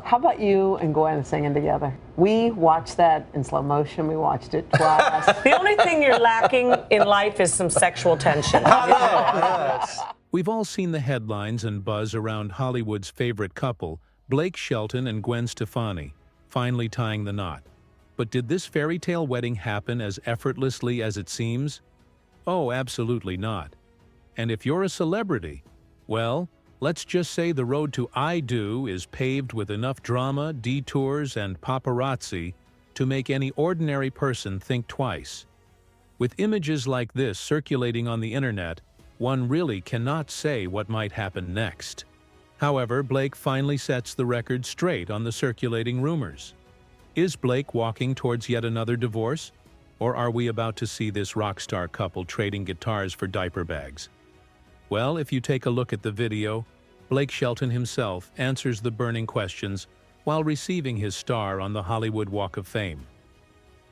How about you and Gwen singing together? We watched that in slow motion. We watched it twice. The only thing you're lacking in life is some sexual tension. We've all seen the headlines and buzz around Hollywood's favorite couple, Blake Shelton and Gwen Stefani, finally tying the knot. But did this fairy tale wedding happen as effortlessly as it seems? Oh, absolutely not. And if you're a celebrity, well, let's just say the road to I do is paved with enough drama, detours, and paparazzi to make any ordinary person think twice. With images like this circulating on the internet, one really cannot say what might happen next. However, Blake finally sets the record straight on the circulating rumors. Is Blake walking towards yet another divorce? Or are we about to see this rock star couple trading guitars for diaper bags? Well, if you take a look at the video, Blake Shelton himself answers the burning questions while receiving his star on the Hollywood Walk of Fame.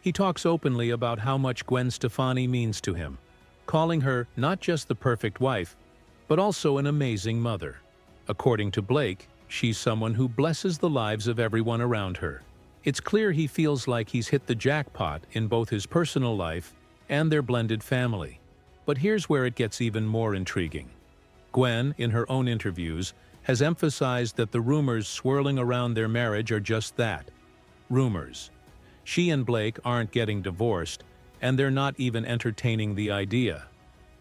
He talks openly about how much Gwen Stefani means to him, calling her not just the perfect wife, but also an amazing mother. According to Blake, she's someone who blesses the lives of everyone around her. It's clear he feels like he's hit the jackpot in both his personal life and their blended family. But here's where it gets even more intriguing. Gwen, in her own interviews, has emphasized that the rumors swirling around their marriage are just that, rumors. She and Blake aren't getting divorced, and they're not even entertaining the idea.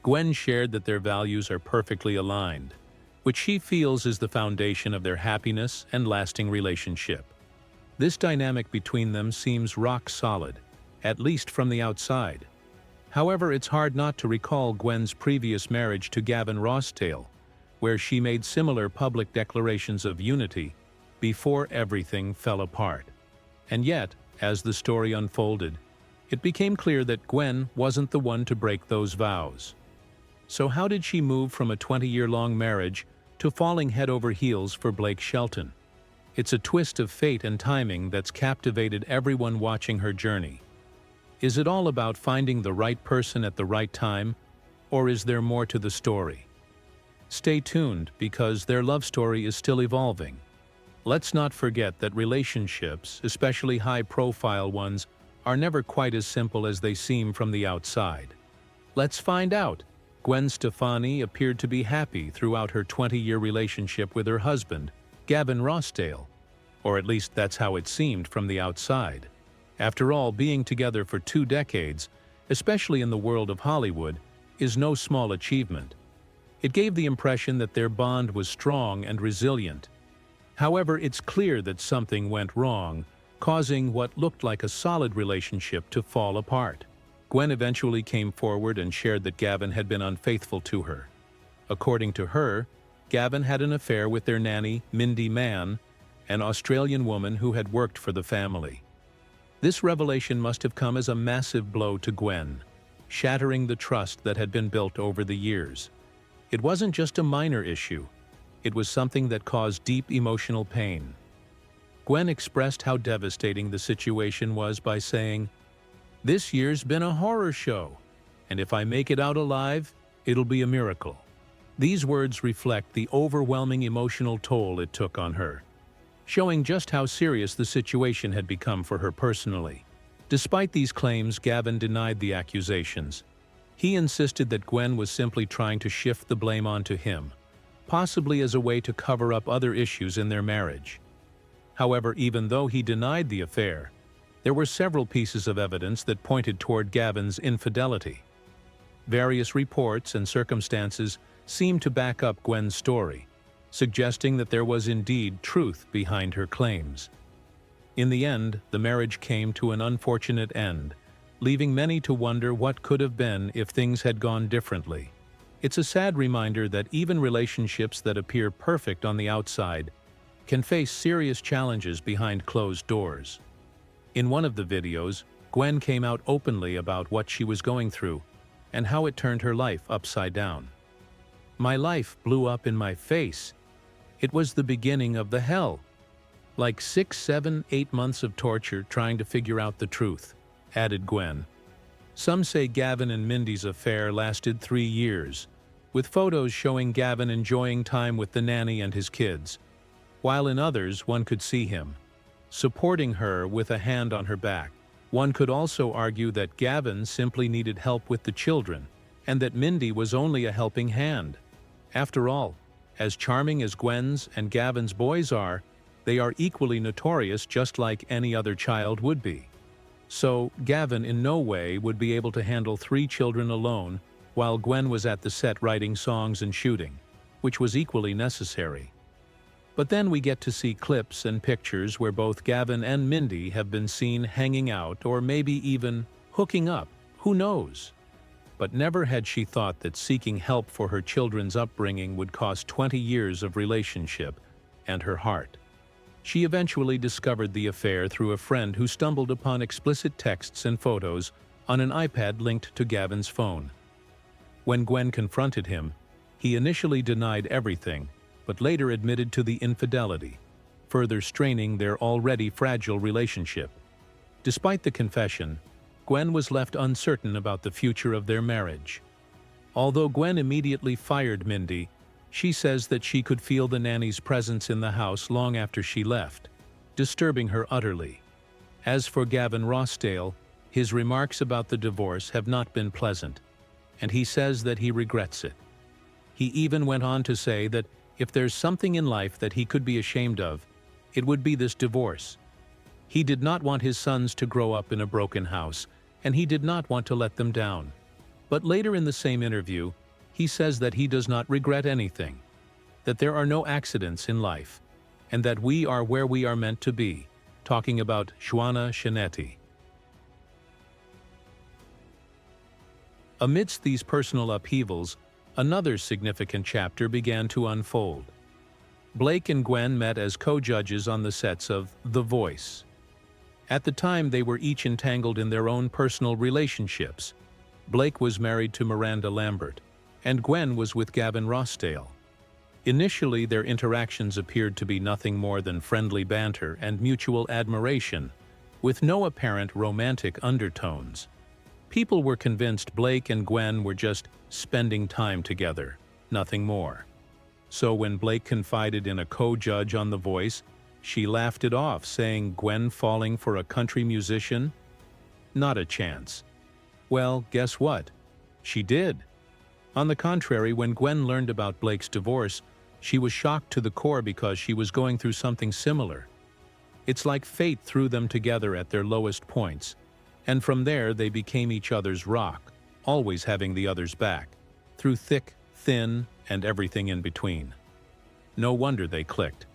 Gwen shared that their values are perfectly aligned, which she feels is the foundation of their happiness and lasting relationship. This dynamic between them seems rock solid, at least from the outside. However, it's hard not to recall Gwen's previous marriage to Gavin, where she made similar public declarations of unity before everything fell apart. And yet, as the story unfolded, it became clear that Gwen wasn't the one to break those vows. So how did she move from a 20-year-long marriage to falling head over heels for Blake Shelton? It's a twist of fate and timing that's captivated everyone watching her journey. Is it all about finding the right person at the right time, or is there more to the story? Stay tuned, because their love story is still evolving. Let's not forget that relationships, especially high-profile ones, are never quite as simple as they seem from the outside. Let's find out. Gwen Stefani appeared to be happy throughout her 20-year relationship with her husband, Gavin, or at least that's how it seemed from the outside. After all, being together for 2 decades, especially in the world of Hollywood, is no small achievement. It gave the impression that their bond was strong and resilient. However, it's clear that something went wrong, causing what looked like a solid relationship to fall apart. Gwen eventually came forward and shared that Gavin had been unfaithful to her. According to her, Gavin had an affair with their nanny, Mindy Mann, an Australian woman who had worked for the family. This revelation must have come as a massive blow to Gwen, shattering the trust that had been built over the years. It wasn't just a minor issue. It was something that caused deep emotional pain. Gwen expressed how devastating the situation was by saying, "This year's been a horror show, and if I make it out alive, it'll be a miracle." These words reflect the overwhelming emotional toll it took on her, showing just how serious the situation had become for her personally. Despite these claims, Gavin denied the accusations. He insisted that Gwen was simply trying to shift the blame onto him, possibly as a way to cover up other issues in their marriage. However, even though he denied the affair, there were several pieces of evidence that pointed toward Gavin's infidelity. Various reports and circumstances seemed to back up Gwen's story, suggesting that there was indeed truth behind her claims. In the end, the marriage came to an unfortunate end, leaving many to wonder what could have been if things had gone differently. It's a sad reminder that even relationships that appear perfect on the outside can face serious challenges behind closed doors. In one of the videos, Gwen came out openly about what she was going through and how it turned her life upside down. "My life blew up in my face. It was the beginning of the hell. Like 6, 7, 8 months of torture trying to figure out the truth," added Gwen. Some say Gavin and Mindy's affair lasted 3 years, with photos showing Gavin enjoying time with the nanny and his kids. while in others one could see him supporting her with a hand on her back. One could also argue that Gavin simply needed help with the children, and that Mindy was only a helping hand. After all, as charming as Gwen's and Gavin's boys are, they are equally notorious, just like any other child would be. So, Gavin in no way would be able to handle 3 children alone, while Gwen was at the set writing songs and shooting, which was equally necessary. But then we get to see clips and pictures where both Gavin and Mindy have been seen hanging out or maybe even hooking up, who knows? But never had she thought that seeking help for her children's upbringing would cost 20 years of relationship and her heart. She eventually discovered the affair through a friend who stumbled upon explicit texts and photos on an iPad linked to Gavin's phone. When Gwen confronted him, he initially denied everything, but later admitted to the infidelity, further straining their already fragile relationship. Despite the confession, Gwen was left uncertain about the future of their marriage. Although Gwen immediately fired Mindy, she says that she could feel the nanny's presence in the house long after she left, disturbing her utterly. As for Gavin Rossdale, his remarks about the divorce have not been pleasant, and he says that he regrets it. He even went on to say that if there's something in life that he could be ashamed of, it would be this divorce. He did not want his sons to grow up in a broken house, and he did not want to let them down. But later in the same interview, he says that he does not regret anything, that there are no accidents in life, and that we are where we are meant to be, talking about Juana Chinetti. Amidst these personal upheavals, another significant chapter began to unfold. Blake and Gwen met as co-judges on the sets of The Voice. At the time, they were each entangled in their own personal relationships. Blake was married to Miranda Lambert, and Gwen was with Gavin Rossdale. Initially, their interactions appeared to be nothing more than friendly banter and mutual admiration, with no apparent romantic undertones. People were convinced Blake and Gwen were just spending time together, nothing more. So when Blake confided in a co-judge on The Voice, she laughed it off, saying Gwen falling for a country musician? Not a chance. Well, guess what? She did. On the contrary, when Gwen learned about Blake's divorce, she was shocked to the core because she was going through something similar. It's like fate threw them together at their lowest points, and from there they became each other's rock, always having the other's back, through thick, thin, and everything in between. No wonder they clicked.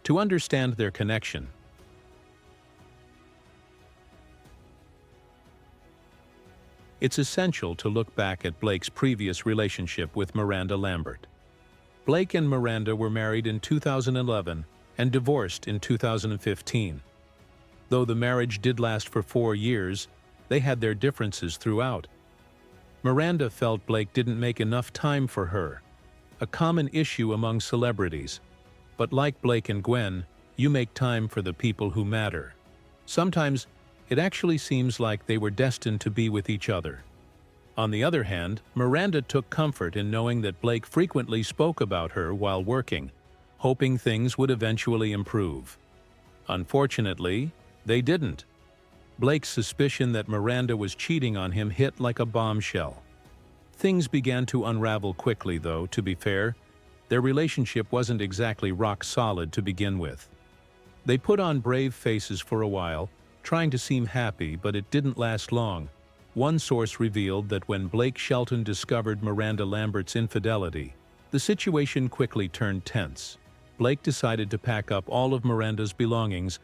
To understand their connection, it's essential to look back at Blake's previous relationship with Miranda Lambert. Blake and Miranda were married in 2011 and divorced in 2015. Though the marriage did last for 4 years, they had their differences throughout. Miranda felt Blake didn't make enough time for her, a common issue among celebrities. But like Blake and Gwen, you make time for the people who matter. Sometimes, it actually seems like they were destined to be with each other. On the other hand, Miranda took comfort in knowing that Blake frequently spoke about her while working, hoping things would eventually improve. Unfortunately, they didn't. Blake's suspicion that Miranda was cheating on him hit like a bombshell. Things began to unravel quickly, though, to be fair. Their relationship wasn't exactly rock solid to begin with. They put on brave faces for a while, trying to seem happy, but it didn't last long. One source revealed that when Blake Shelton discovered Miranda Lambert's infidelity, the situation quickly turned tense. Blake decided to pack up all of Miranda's belongings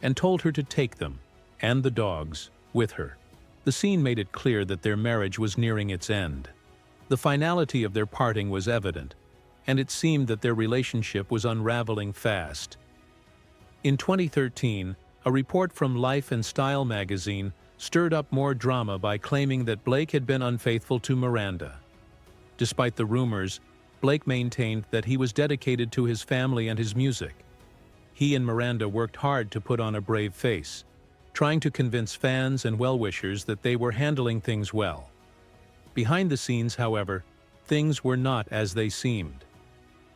and told her to take them, and the dogs, with her. The scene made it clear that their marriage was nearing its end. The finality of their parting was evident, and it seemed that their relationship was unraveling fast. In 2013, a report from Life and Style magazine stirred up more drama by claiming that Blake had been unfaithful to Miranda. Despite the rumors, Blake maintained that he was dedicated to his family and his music. He and Miranda worked hard to put on a brave face, trying to convince fans and well-wishers that they were handling things well. Behind the scenes, however, things were not as they seemed.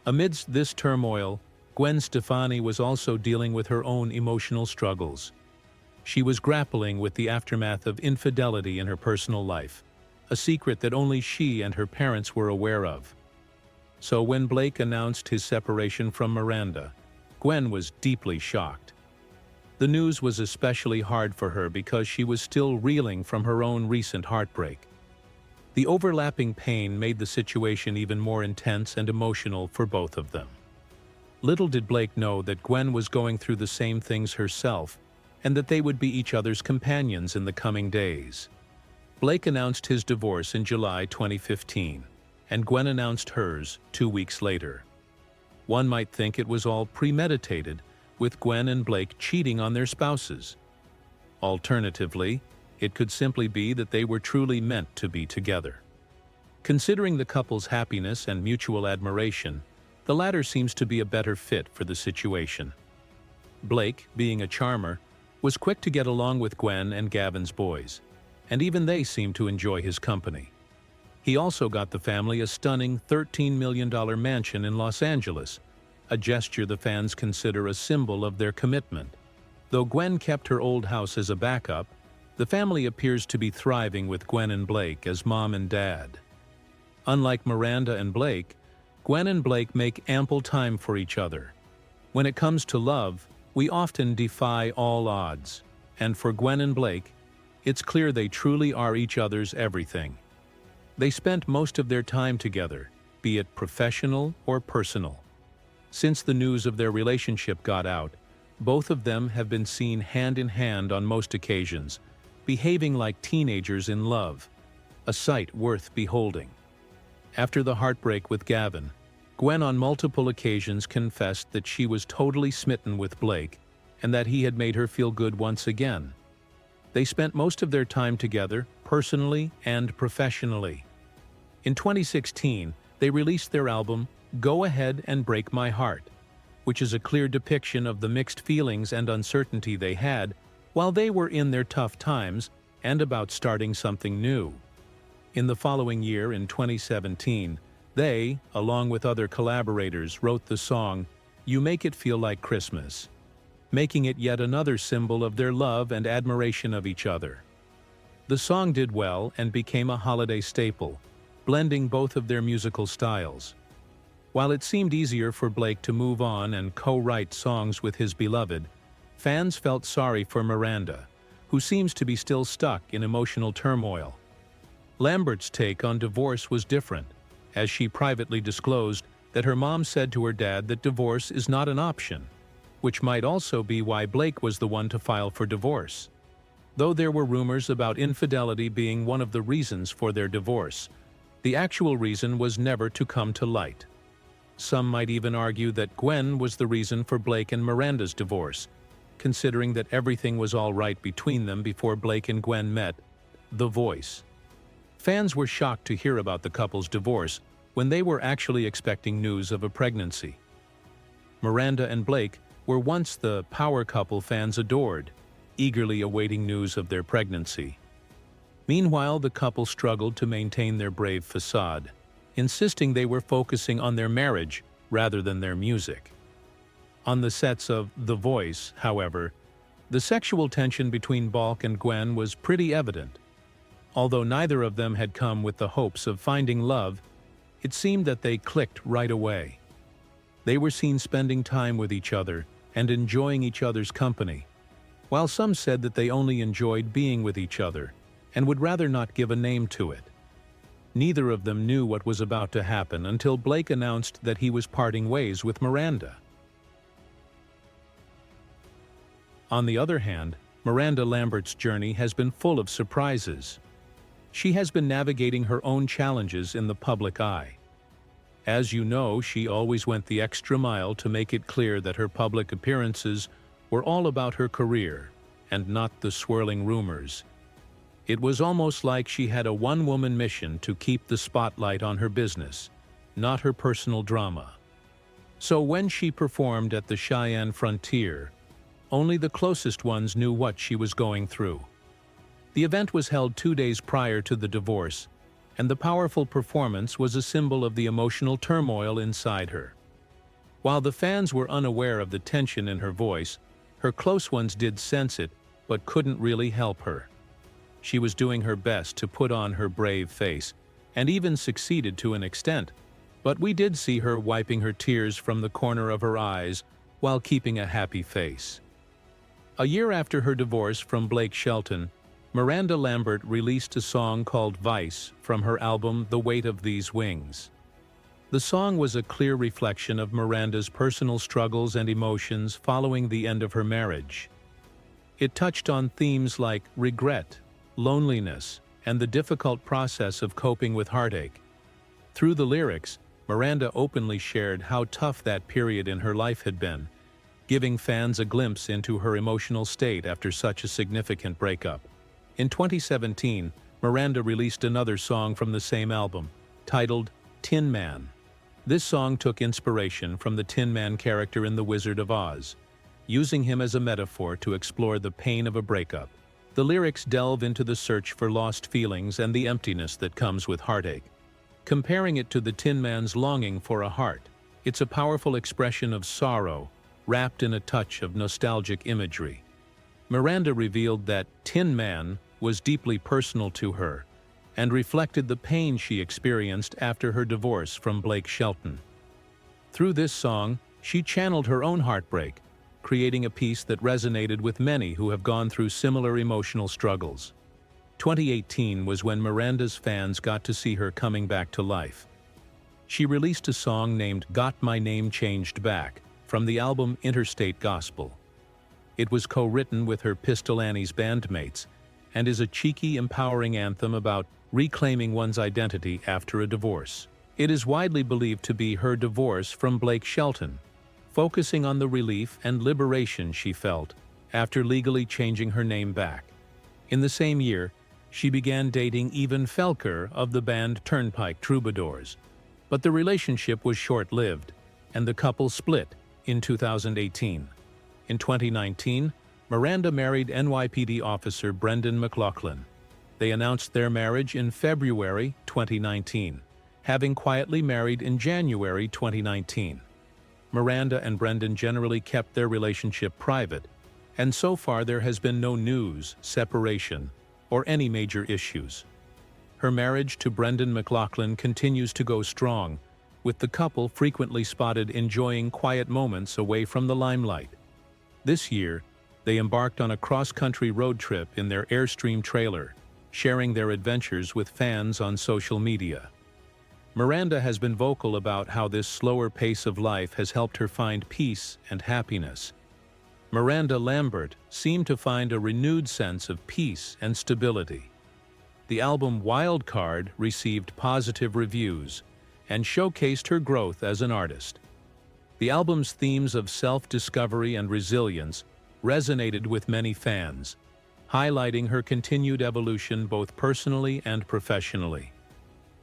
Amidst this turmoil, Gwen Stefani was also dealing with her own emotional struggles. She was grappling with the aftermath of infidelity in her personal life, a secret that only she and her parents were aware of. So when Blake announced his separation from Miranda, Gwen was deeply shocked. The news was especially hard for her because she was still reeling from her own recent heartbreak. The overlapping pain made the situation even more intense and emotional for both of them. Little did Blake know that Gwen was going through the same things herself, and that they would be each other's companions in the coming days. Blake announced his divorce in July 2015, and Gwen announced hers 2 weeks later. One might think it was all premeditated, with Gwen and Blake cheating on their spouses. Alternatively, it could simply be that they were truly meant to be together. Considering the couple's happiness and mutual admiration, the latter seems to be a better fit for the situation. Blake, being a charmer, was quick to get along with Gwen and Gavin's boys, and even they seemed to enjoy his company. He also got the family a stunning $13 million mansion in Los Angeles, a gesture the fans consider a symbol of their commitment. Though Gwen kept her old house as a backup, the family appears to be thriving with Gwen and Blake as mom and dad. Unlike Miranda and Blake, Gwen and Blake make ample time for each other. When it comes to love, we often defy all odds, and for Gwen and Blake, it's clear they truly are each other's everything. They spent most of their time together, be it professional or personal. Since the news of their relationship got out, both of them have been seen hand in hand on most occasions, behaving like teenagers in love, a sight worth beholding. After the heartbreak with Gavin, Gwen on multiple occasions confessed that she was totally smitten with Blake and that he had made her feel good once again. They spent most of their time together, personally and professionally. In 2016, they released their album, Go Ahead and Break My Heart, which is a clear depiction of the mixed feelings and uncertainty they had while they were in their tough times and about starting something new. In the following year, in 2017, they, along with other collaborators, wrote the song, You Make It Feel Like Christmas, making it yet another symbol of their love and admiration of each other. The song did well and became a holiday staple, blending both of their musical styles. While it seemed easier for Blake to move on and co-write songs with his beloved, fans felt sorry for Miranda, who seems to be still stuck in emotional turmoil. Lambert's take on divorce was different, as she privately disclosed that her mom said to her dad that divorce is not an option, which might also be why Blake was the one to file for divorce. Though there were rumors about infidelity being one of the reasons for their divorce, the actual reason was never to come to light. Some might even argue that Gwen was the reason for Blake and Miranda's divorce, considering that everything was all right between them before Blake and Gwen met The Voice. Fans were shocked to hear about the couple's divorce when they were actually expecting news of a pregnancy. Miranda and Blake were once the power couple fans adored, eagerly awaiting news of their pregnancy. Meanwhile, the couple struggled to maintain their brave facade, insisting they were focusing on their marriage rather than their music. On the sets of The Voice, however, the sexual tension between Blake and Gwen was pretty evident. Although neither of them had come with the hopes of finding love, it seemed that they clicked right away. They were seen spending time with each other and enjoying each other's company, while some said that they only enjoyed being with each other and would rather not give a name to it. Neither of them knew what was about to happen until Blake announced that he was parting ways with Miranda. On the other hand, Miranda Lambert's journey has been full of surprises. She has been navigating her own challenges in the public eye. As you know, she always went the extra mile to make it clear that her public appearances were all about her career and not the swirling rumors. It was almost like she had a one-woman mission to keep the spotlight on her business, not her personal drama. So when she performed at the Cheyenne Frontier, only the closest ones knew what she was going through. The event was held 2 days prior to the divorce, and the powerful performance was a symbol of the emotional turmoil inside her. While the fans were unaware of the tension in her voice, her close ones did sense it, but couldn't really help her. She was doing her best to put on her brave face, and even succeeded to an extent, but we did see her wiping her tears from the corner of her eyes while keeping a happy face. A year after her divorce from Blake Shelton, Miranda Lambert released a song called Vice from her album The Weight of These Wings. The song was a clear reflection of Miranda's personal struggles and emotions following the end of her marriage. It touched on themes like regret, loneliness, and the difficult process of coping with heartache. Through the lyrics, Miranda openly shared how tough that period in her life had been, giving fans a glimpse into her emotional state after such a significant breakup. In 2017, Miranda released another song from the same album, titled Tin Man. This song took inspiration from the Tin Man character in The Wizard of Oz, using him as a metaphor to explore the pain of a breakup. The lyrics delve into the search for lost feelings and the emptiness that comes with heartache. Comparing it to the Tin Man's longing for a heart, it's a powerful expression of sorrow, wrapped in a touch of nostalgic imagery. Miranda revealed that Tin Man was deeply personal to her and reflected the pain she experienced after her divorce from Blake Shelton. Through this song, she channeled her own heartbreak, creating a piece that resonated with many who have gone through similar emotional struggles. 2018 was when Miranda's fans got to see her coming back to life. She released a song named Got My Name Changed Back from the album Interstate Gospel. It was co-written with her Pistol Annie's bandmates and is a cheeky, empowering anthem about reclaiming one's identity after a divorce. It is widely believed to be her divorce from Blake Shelton, focusing on the relief and liberation she felt after legally changing her name back. In the same year, she began dating Evan Felker of the band Turnpike Troubadours, but the relationship was short-lived, and the couple split in 2018. In 2019, Miranda married NYPD officer Brendan McLaughlin. They announced their marriage in February 2019, having quietly married in January 2019. Miranda and Brendan generally kept their relationship private, and so far there has been no news, separation, or any major issues. Her marriage to Brendan McLaughlin continues to go strong, with the couple frequently spotted enjoying quiet moments away from the limelight. This year, they embarked on a cross-country road trip in their Airstream trailer, sharing their adventures with fans on social media. Miranda has been vocal about how this slower pace of life has helped her find peace and happiness. Miranda Lambert seemed to find a renewed sense of peace and stability. The album Wild Card received positive reviews and showcased her growth as an artist. The album's themes of self-discovery and resilience resonated with many fans, highlighting her continued evolution both personally and professionally.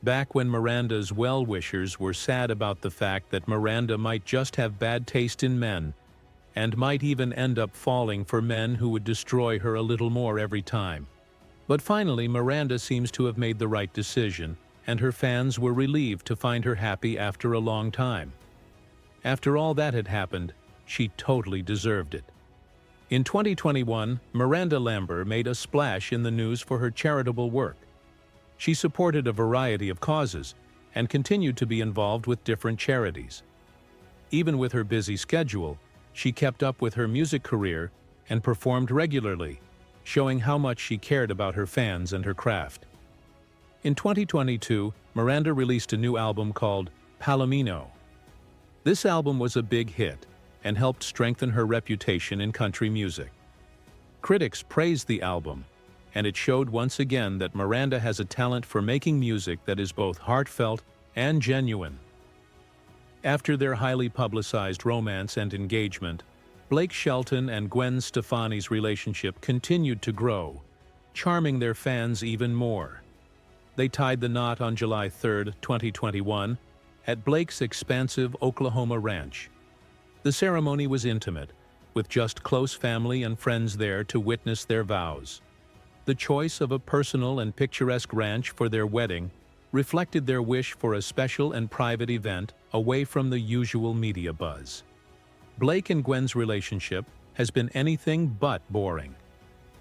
Back when Miranda's well-wishers were sad about the fact that Miranda might just have bad taste in men and might even end up falling for men who would destroy her a little more every time. But finally, Miranda seems to have made the right decision, and her fans were relieved to find her happy after a long time. After all that had happened, she totally deserved it. In 2021, Miranda Lambert made a splash in the news for her charitable work. She supported a variety of causes and continued to be involved with different charities. Even with her busy schedule, she kept up with her music career and performed regularly, showing how much she cared about her fans and her craft. In 2022, Miranda released a new album called Palomino. This album was a big hit and helped strengthen her reputation in country music. Critics praised the album, and it showed once again that Miranda has a talent for making music that is both heartfelt and genuine. After their highly publicized romance and engagement, Blake Shelton and Gwen Stefani's relationship continued to grow, charming their fans even more. They tied the knot on July 3, 2021, at Blake's expansive Oklahoma ranch. The ceremony was intimate, with just close family and friends there to witness their vows. The choice of a personal and picturesque ranch for their wedding reflected their wish for a special and private event away from the usual media buzz. Blake and Gwen's relationship has been anything but boring.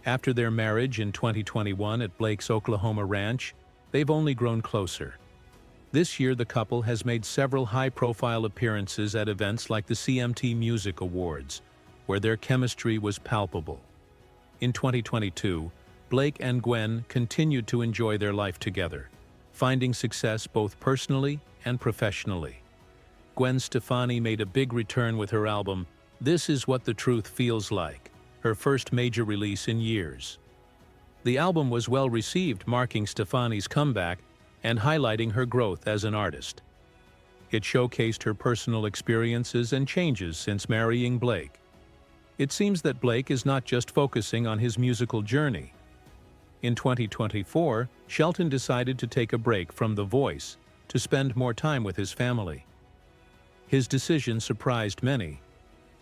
After their marriage in 2021 at Blake's Oklahoma ranch, they've only grown closer. This year, the couple has made several high-profile appearances at events like the CMT Music Awards, where their chemistry was palpable. In 2022, Blake and Gwen continued to enjoy their life together, finding success both personally and professionally. Gwen Stefani made a big return with her album, This Is What the Truth Feels Like, her first major release in years. The album was well received, marking Stefani's comeback and highlighting her growth as an artist. It showcased her personal experiences and changes since marrying Blake. It seems that Blake is not just focusing on his musical journey. In 2024, Shelton decided to take a break from The Voice to spend more time with his family. His decision surprised many,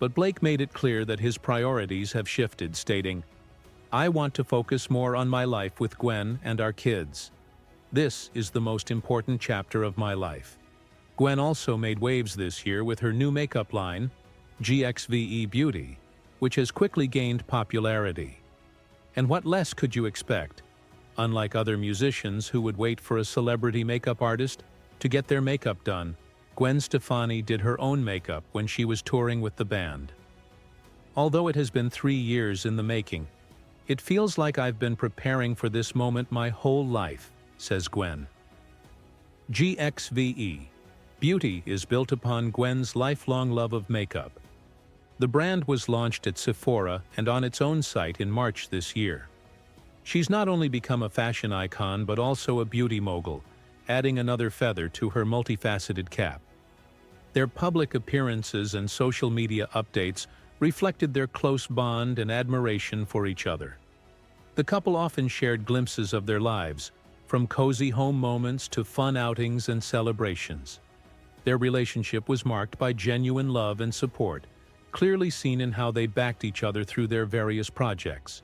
but Blake made it clear that his priorities have shifted, stating, "I want to focus more on my life with Gwen and our kids. This is the most important chapter of my life." Gwen also made waves this year with her new makeup line, GXVE Beauty, which has quickly gained popularity. And what less could you expect? Unlike other musicians who would wait for a celebrity makeup artist to get their makeup done, Gwen Stefani did her own makeup when she was touring with the band. "Although it has been 3 years in the making, it feels like I've been preparing for this moment my whole life," says Gwen. GXVE Beauty is built upon Gwen's lifelong love of makeup. The brand was launched at Sephora and on its own site in March this year. She's not only become a fashion icon but also a beauty mogul, adding another feather to her multifaceted cap. Their public appearances and social media updates reflected their close bond and admiration for each other. The couple often shared glimpses of their lives, from cozy home moments to fun outings and celebrations. Their relationship was marked by genuine love and support, clearly seen in how they backed each other through their various projects.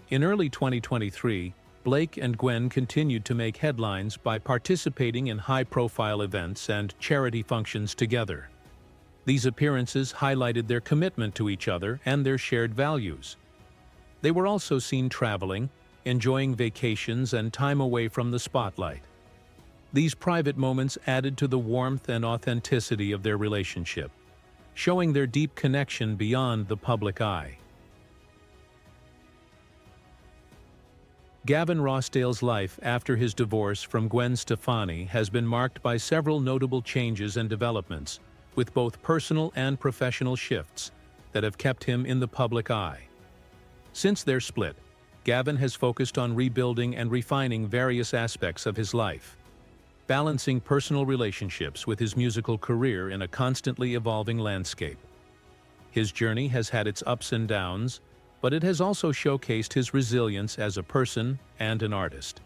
In early 2023, Blake and Gwen continued to make headlines by participating in high-profile events and charity functions together. These appearances highlighted their commitment to each other and their shared values. They were also seen traveling, enjoying vacations and time away from the spotlight. These private moments added to the warmth and authenticity of their relationship, showing their deep connection beyond the public eye. Gavin Rossdale's life after his divorce from Gwen Stefani has been marked by several notable changes and developments, with both personal and professional shifts that have kept him in the public eye. Since their split, Gavin has focused on rebuilding and refining various aspects of his life, balancing personal relationships with his musical career in a constantly evolving landscape. His journey has had its ups and downs, but it has also showcased his resilience as a person and an artist.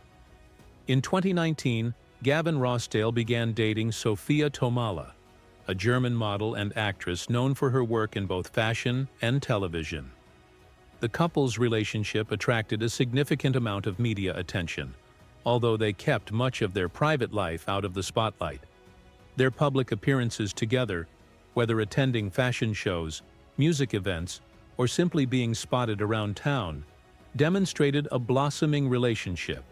In 2019, Gavin Rossdale began dating Sophia Tomala, a German model and actress known for her work in both fashion and television. The couple's relationship attracted a significant amount of media attention, although they kept much of their private life out of the spotlight. Their public appearances together, whether attending fashion shows, music events, or simply being spotted around town, demonstrated a blossoming relationship.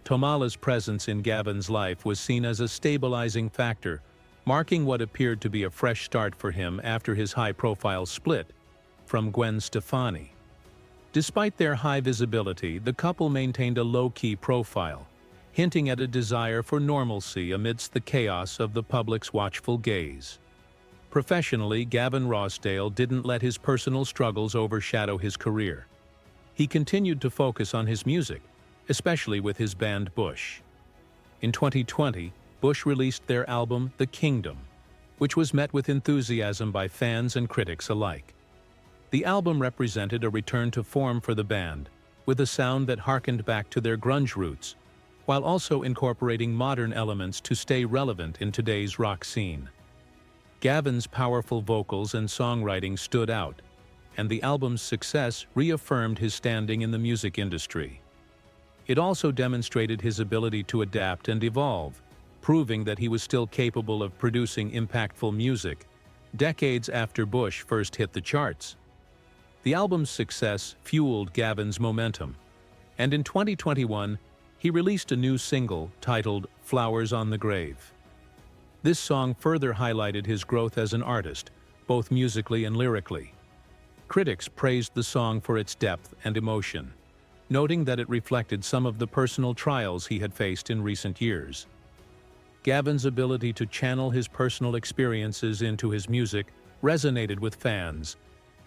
Tomala's presence in Gavin's life was seen as a stabilizing factor, marking what appeared to be a fresh start for him after his high-profile split from Gwen Stefani. Despite their high visibility, the couple maintained a low-key profile, hinting at a desire for normalcy amidst the chaos of the public's watchful gaze. Professionally, Gavin Rossdale didn't let his personal struggles overshadow his career. He continued to focus on his music, especially with his band Bush. In 2020, Bush released their album The Kingdom, which was met with enthusiasm by fans and critics alike. The album represented a return to form for the band, with a sound that harkened back to their grunge roots, while also incorporating modern elements to stay relevant in today's rock scene. Gavin's powerful vocals and songwriting stood out, and the album's success reaffirmed his standing in the music industry. It also demonstrated his ability to adapt and evolve, proving that he was still capable of producing impactful music, decades after Bush first hit the charts. The album's success fueled Gavin's momentum, and in 2021, he released a new single titled "Flowers on the Grave." This song further highlighted his growth as an artist, both musically and lyrically. Critics praised the song for its depth and emotion, noting that it reflected some of the personal trials he had faced in recent years. Gavin's ability to channel his personal experiences into his music resonated with fans,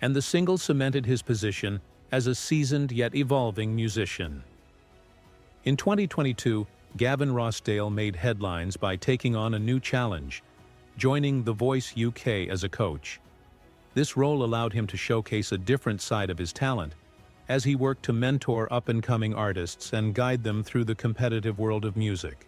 and the single cemented his position as a seasoned yet evolving musician. In 2022, Gavin Rossdale made headlines by taking on a new challenge, joining The Voice UK as a coach. This role allowed him to showcase a different side of his talent, as he worked to mentor up-and-coming artists and guide them through the competitive world of music.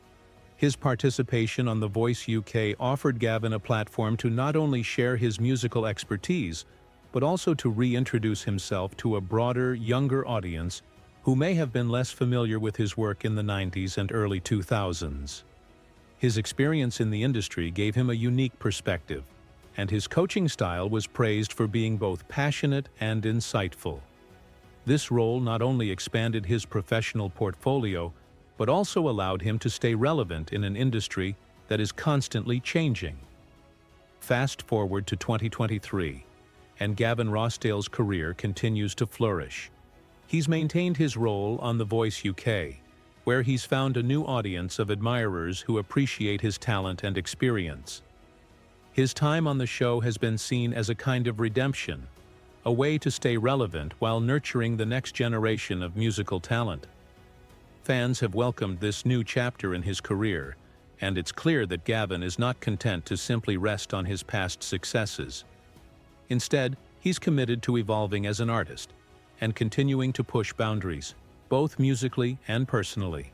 His participation on The Voice UK offered Gavin a platform to not only share his musical expertise, but also to reintroduce himself to a broader, younger audience who may have been less familiar with his work in the 90s and early 2000s. His experience in the industry gave him a unique perspective, and his coaching style was praised for being both passionate and insightful. This role not only expanded his professional portfolio, but also allowed him to stay relevant in an industry that is constantly changing. Fast forward to 2023, and Gavin Rossdale's career continues to flourish. He's maintained his role on The Voice UK, where he's found a new audience of admirers who appreciate his talent and experience. His time on the show has been seen as a kind of redemption, a way to stay relevant while nurturing the next generation of musical talent. Fans have welcomed this new chapter in his career, and it's clear that Gavin is not content to simply rest on his past successes. Instead, he's committed to evolving as an artist and continuing to push boundaries, both musically and personally.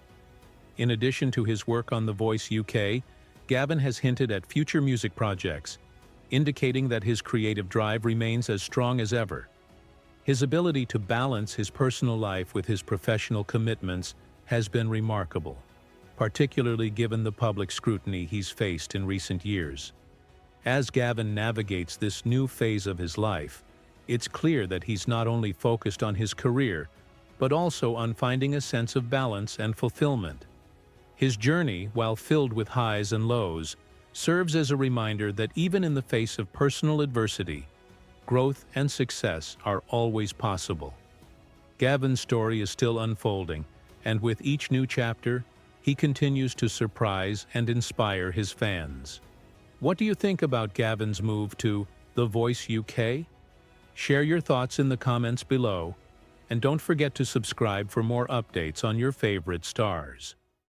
In addition to his work on The Voice UK, Gavin has hinted at future music projects, indicating that his creative drive remains as strong as ever. His ability to balance his personal life with his professional commitments has been remarkable, particularly given the public scrutiny he's faced in recent years. As Gavin navigates this new phase of his life, it's clear that he's not only focused on his career, but also on finding a sense of balance and fulfillment. His journey, while filled with highs and lows, serves as a reminder that even in the face of personal adversity, growth and success are always possible. Gavin's story is still unfolding, and with each new chapter, he continues to surprise and inspire his fans. What do you think about Gavin's move to The Voice UK? Share your thoughts in the comments below, and don't forget to subscribe for more updates on your favorite stars.